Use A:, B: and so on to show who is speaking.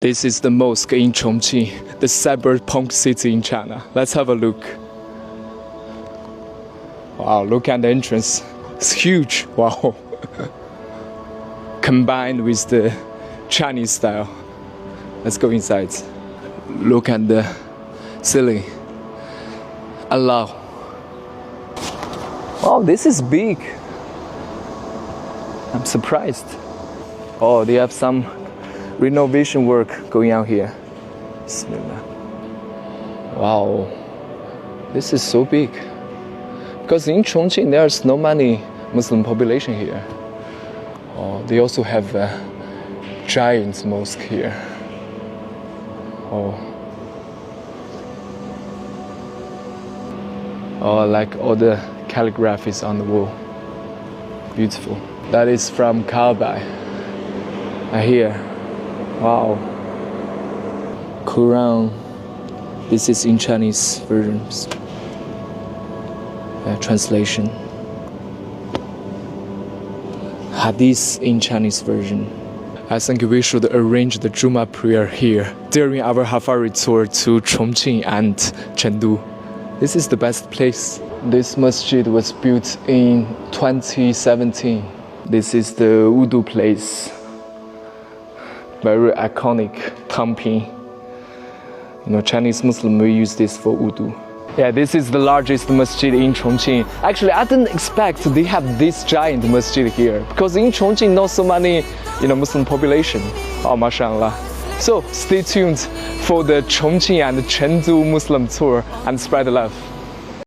A: This is the mosque in Chongqing, the CyperPunk City in China. Let's have a look. Wow, look at the entrance. It's huge. Wow. Combined with the Chinese style. Let's go inside. Look at the ceiling. Allah. Wow, this is big. I'm surprised. Oh, they have some renovation work going on here. Bismillah. Wow, this is so big. Because in Chongqing there's no many Muslim population here. Oh, they also have a giant mosque here. Oh, like all the calligraphies on the wall. Beautiful. That is from Kaaba. Here. Wow. Quran. This is in Chinese versions. Translation. Hadith in Chinese version. I think we should arrange the Jummah prayer here during our Hafari tour to Chongqing and Chengdu. This is the best place. This masjid was built in 2017. This is the wudu place. Very iconic Chongqing. You know, Chinese Muslim will use this for wudu. Yeah, this is the largest masjid in Chongqing. Actually, I didn't expect they have this giant masjid here because in Chongqing not so many, Muslim population. Oh, MashAllah. So stay tuned for the Chongqing and Chengdu Muslim tour and spread love.